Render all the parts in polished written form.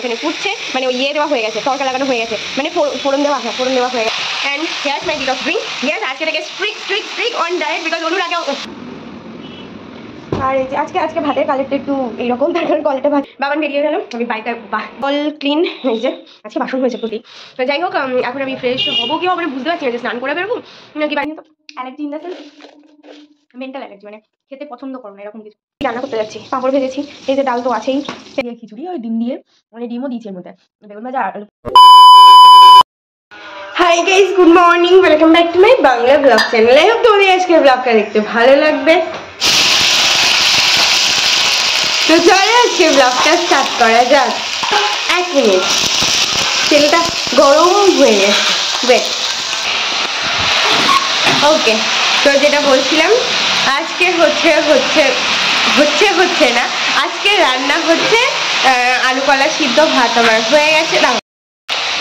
এখানে ফুটছে, মানে ওই দেওয়া হয়ে গেছে, তরকা লাগানো হয়ে গেছে, মানে ফোড়ন দেওয়া হয়ে গেছে। And here's my detox drink. Yes, আজকে থেকে স্ট্রিক অন ডায়েট বিকজ অনুরাগে। আর এই যে আজকে ভাতের কালারটা একটু এইরকম, তার কারণ কলটা ভাত বাবান বেরিয়ে গেল, আমি বাইকটা অল ক্লিন। এই যে আজকে বাসন হয়েছে প্রতি। তো যাই হোক, এখন আমি ফ্রেশ হবো কি হবে বুঝতে পারছি না, যে স্নান করে বেরোবো নাকি বাইরে। তো allergy in the sense mental allergy, মানে খেতে পছন্দ করো না এরকম কিছু। রান্না করতে যাচ্ছি, পাঁপড় ভেজেছি, এই যে ডাল তো আছেই, খিচুড়ি ওই ডিম দিয়ে, মানে ডিমও দিয়েছি এর মধ্যে, বেগুন ভাজা আর। Hi guys, good morning, welcome back to my Bangla blog channel. I hope তোমাদের আজকের ব্লগটা দেখতে ভালো লাগবে। তো চলো আজকে ব্লগটা স্টার্ট করা যাক। 1 মিনিট, তেলটা গরম হয়ে গেছে। ওয়েট, ওকে। তো যেটা বলছিলাম, আজকে হচ্ছে না, আজকে রান্না হচ্ছে আলু কলা সিদ্ধ ভাত আমার হয়ে গেছে।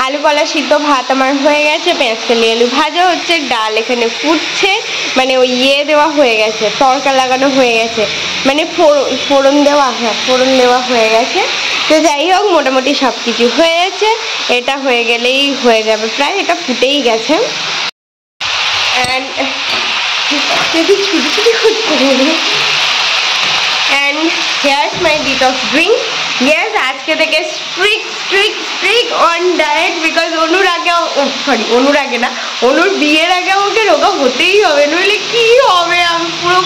আলু কলা সিদ্ধ ভাত আমার হয়ে গেছে, পেঁয়াজ কলি আলু ভাজা হচ্ছে, ডাল এখানে ফুটছে, মানে ওই দেওয়া হয়ে গেছে, তরকা লাগানো হয়ে গেছে, মানে ফোড়ন দেওয়া হয়ে গেছে। তো যাই হোক, মোটামুটি সব কিছু হয়ে গেছে। এটা হয়ে গেলেই হয়ে যাবে, প্রায় এটা ফুটেই গেছে। And here's my detox drink. Yes, আজকে থেকে স্ট্রিক অন ডায়েট বিকজ অনুর আগে না, অনুর বিয়ের আগে আমাকে রোগা হতেই হবে, নইলে কি হবে। আমি পুরো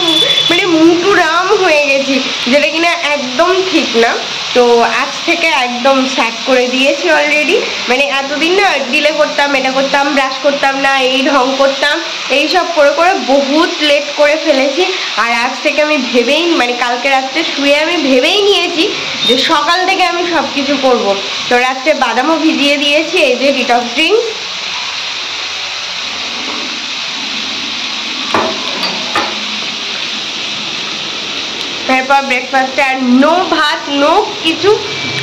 মানে মুটুরাম হয়ে গেছি, যেটা কিনা একদম ঠিক না। তো আজ থেকে একদম স্টার্ট করে দিয়েছি অলরেডি। মানে এতদিন না ডিলে করতাম, এটা করতাম, ব্রাশ করতাম না, এই ঢং করতাম, এইসব করে বহুত লেট করে ফেলেছি। আর আজ থেকে আমি মানে কালকে রাত্রে শুয়ে আমি ভেবেই নিয়েছি যে সকাল থেকে আমি সব কিছু করবো। তো রাত্রে বাদামও ভিজিয়ে দিয়েছি, এই যে ডিটক্স ড্রিঙ্ক। তারপর ব্রেকফাস্টে আর নো ভাত, নো কিছু,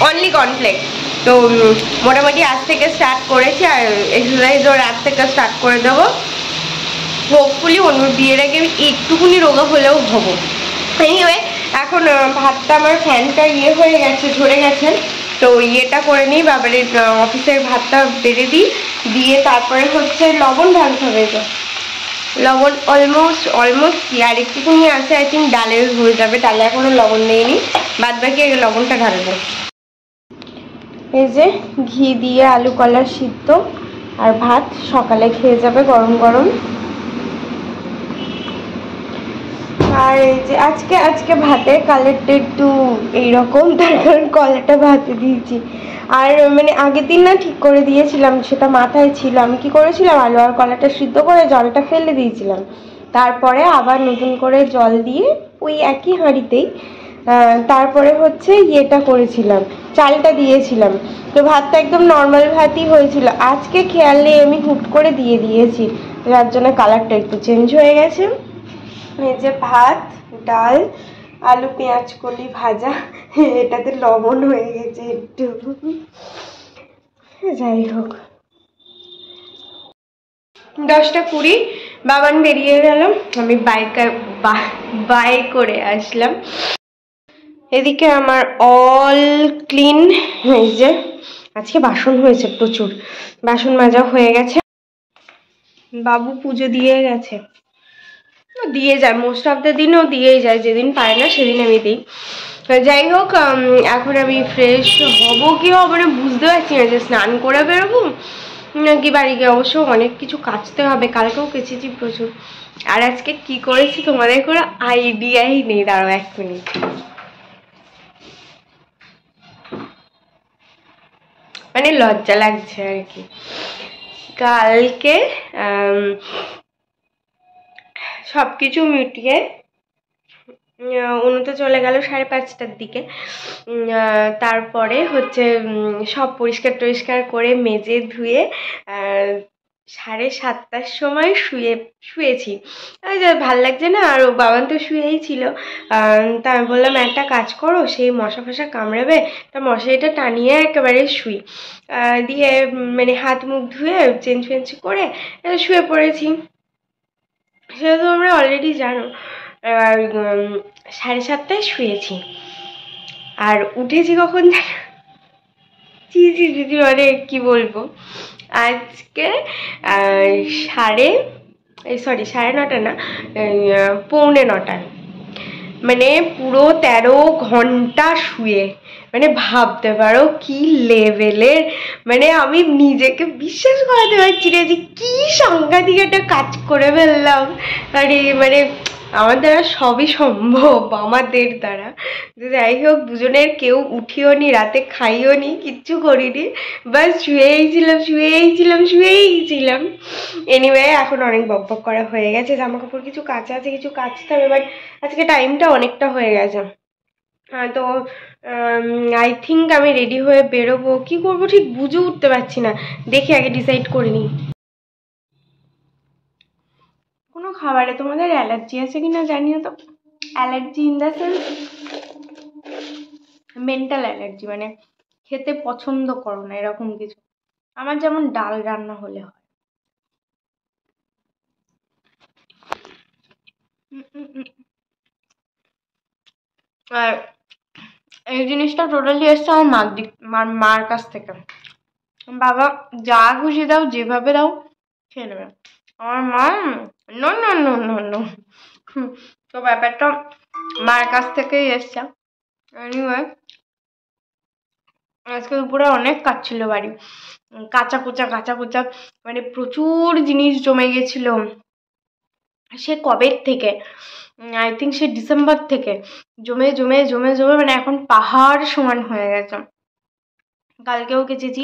অনলি কর্নফ্লেক্স। তো মোটামুটি আজ থেকে স্টার্ট করেছি, আর এক্সারসাইজও রাত থেকে স্টার্ট করে দেবো। হোপফুলি অনুর বিয়ের আগে একটুকুনি রোগা হলেও হবো। এনিওয়ে, এখন ভাতটা আমার ফ্যানটা হয়ে গেছে, ঝরে গেছে। তো ইয়েটা করে নিই, বাবার অফিসের ভাতটা বেড়ে দিয়ে তারপরে হচ্ছে লবণ ঢালতে হবে। তো লবণ অলমোস্ট আর একটুকুনি আছে, আই থিঙ্ক ডালে হয়ে যাবে। ডালে এখনো লবণ নেইনি, বাদ বাকি লবণটা ঢালবো। এই যে ঘি দিয়ে আলু কলা সিদ্ধ আর ভাত, সকালে খেয়ে যাবে গরম গরম। আর এই যে আজকে ভাতের কালারটা একটু এইরকম, তার কারণ কলাটা ভাতে দিয়েছি। আর মানে আগের দিন না ঠিক করে দিয়েছিলাম, সেটা মাথায় ছিল। আমি কি করেছিলাম, আলু আর কলাটা সিদ্ধ করে জলটা ফেলে দিয়েছিলাম, তারপরে আবার নতুন করে জল দিয়ে ওই একই হাঁড়িতেই তারপরে হচ্ছে ইয়েটা করেছিলাম, চালটা দিয়েছিলাম। তো ভাতটা একদম নর্মাল ভাতই হয়েছিল। আজকে খেয়াল নেই, আমি হুট করে দিয়ে দিয়েছি, যার জন্য কালারটা একটু চেঞ্জ হয়ে গেছে। এই যে ভাত, ডাল, আলু পেঁয়াজ কলি ভাজা, এটাতে লবণ হয়ে গেছে একটু। যাই হোক, 10:20 বাবান বেরিয়ে গেল, আমি বাই করে আসলাম। এদিকে আমার অল ক্লিন। এই যে আজকে বাসন হয়েছে প্রচুর, বাসন মাজা হয়ে গেছে। বাবু পুজো দিয়ে গেছে, দিয়ে যায় মোস্ট অফ দ্য দিনও দিয়েই যায়, যেদিন পারে না সেদিন আমি দিই। যাই হোক, এখন আমি ফ্রেশ হবো কি হবে না বুঝতে পারছি না, যে স্নান করে বেরোবো নাকি বাড়ি গিয়ে। অবশ্য অনেক কিছু কাচতে হবে, কালকেও কেচেছি প্রচুর। আর আজকে কি করেছি তোমাদের করে আইডিয়াই নেই, দাঁড়াও 1 মিনিট। মানে লজ্জা লাগছে আর কি। কালকে সবকিছু মিটিয়ে অনুতে চলে গেল 5:30টার দিকে। তারপরে হচ্ছে সব পরিষ্কার করে মেজে ধুয়ে 7:30টার সময় শুয়েছি। ভাল লাগছে না, আর বাবান তো শুয়েই ছিল। তা আমি বললাম একটা কাজ করো, সেই মশা ফশা কামড়াবে, তা মশারিটা টানিয়ে একেবারে শুই। দিয়ে মানে হাত মুখ ধুয়ে চেঞ্জ ফেঞ্জ করে শুয়ে পড়েছি। সেটা তো তোমরা অলরেডি জানো। 7:30টায় শুয়েছি, আর উঠেছি কখন জানো? মানে কি বলবো, আজকে 9:30 না, 8:45, মানে পুরো 13 ঘন্টা শুয়ে, মানে ভাবতে পারো কি লেভেলের, মানে আমি নিজেকে বিশ্বাস করাতে পারছি না যে কি সাংঘাতিক একটা কাজ করে ফেললাম। আরে মানে আমার দ্বারা সবই সম্ভব, আমাদের দ্বারা। যাই হোক, দুজনের কেউ উঠিও নি, রাতে খাইও নি, কিচ্ছু করিনি, বাস শুয়েই ছিলাম। এনিওয়ে, এখন অনেক বকবক করা হয়ে গেছে, জামা কাপড় কিছু কাচা আছে, কিছু কাচতে হবে, বাট আজকে টাইমটা অনেকটা হয়ে গেছে। তো আই থিঙ্ক আমি রেডি হয়ে বেরোবো, কি করবো ঠিক বুঝে উঠতে পারছি না, দেখি আগে ডিসাইড করে নিই। কোনো খাবারে তোমাদের অ্যালার্জি আছে কিনা জানি না, তো allergy in the sense mental allergy, মানে খেতে পছন্দ করো না এরকম কিছু। আমার যেমন ডাল রান্না হলে হয়। আর এই জিনিসটা টোটালি এসছে আমার মার কাছ থেকে। বাবা যা খুশি দাও, যেভাবে দাও খেয়ে নেবে। আমার মা no no no no no, তো ব্যাপারটা মার কাছ থেকেই এসছে। এনিওয়ে, আজকে দুপুরে অনেক কাজ ছিল বাড়ি, কাঁচা কুচা, মানে প্রচুর জিনিস জমে গেছিল সে কবের থেকে, আই থিঙ্ক সে ডিসেম্বর থেকে জমে মানে এখন পাহাড় সমান হয়ে গেছে। কালকেও গেছেছি,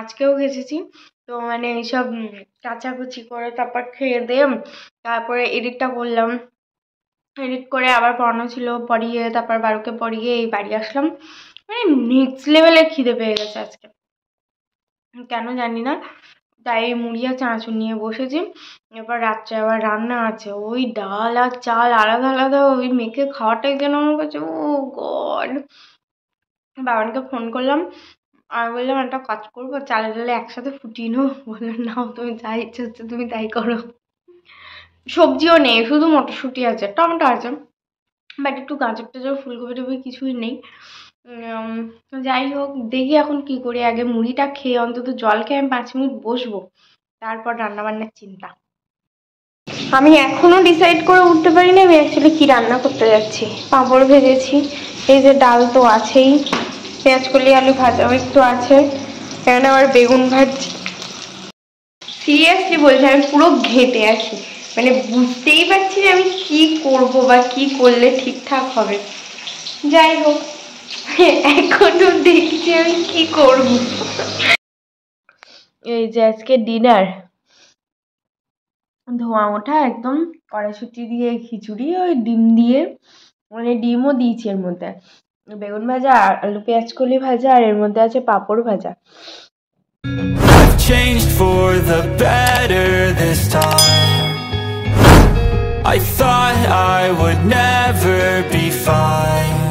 আজকেও গেছেছি, তো মানে এইসব কাচাকুচি করে তারপর খেয়ে দিয়ে তারপরে এডিটটা করলাম, এডিট করে আবার পড়ানো ছিল, পড়িয়ে তারপর বারোকে পড়িয়ে এই বাড়ি আসলাম। মানে নেক্সট লেভেলের খিদে পেয়ে গেছে আজকে, কেন জানি না। তাই মুড়ি আর চানাচুর নিয়ে বসেছি। এবার রাত্রে আবার রান্না আছে, ওই ডাল আর চাল আলাদা ওই মেখে খাওয়াটাই যেন আমার কাছে, ও গড। বাবানকে ফোন করলাম আর বললাম একটা কাজ করবো, চালে ডালে একসাথে ফুটিয়ে নেবো। বললাম নাও, তুমি যা ইচ্ছে হচ্ছে তুমি তাই করো। সবজিও নেই, শুধু মটরশুঁটি আছে, টমেটো আছে, বাট একটু গাজর টাজর ফুলকপি টুপি কিছুই নেই। যাই হোক, দেখি এখন কি করি। আগে মুড়িটা খেয়ে অন্তত জল খেয়ে আমি 5 মিনিট বসবো, তারপর রান্নাবান্নার চিন্তা। আমি এখনো ডিসাইড করে উঠতে পারিনি আমি অ্যাকচুয়ালি কি রান্না করতে যাচ্ছি। পাঁপড় ভেজেছি, এই যে ডাল তো আছেই, পেঁয়াজ কলি আলু ভাজাও একটু আছে, এখানে আবার বেগুন ভাজি। সিরিয়াসলি বলছি, আমি পুরো ঘেঁটে আছি, মানে বুঝতেই পারছি না আমি কি করব বা কি করলে ঠিকঠাক হবে। যাই হোক, এখনো দেখছি আমি কি করব। এই যে আজকে ডিনার, ধোঁয়া ওঠা একদম কড়াইশুঁটি দিয়ে খিচুড়ি, ওই ডিম দিয়ে, মানে ডিমও দিয়েছি এর মধ্যে, বেগুন ভাজা, আলু পেঁয়াজ কলি ভাজা, আর এর মধ্যে আছে পাঁপড় ভাজা। I've changed for the better this time. I thought I would never be fine.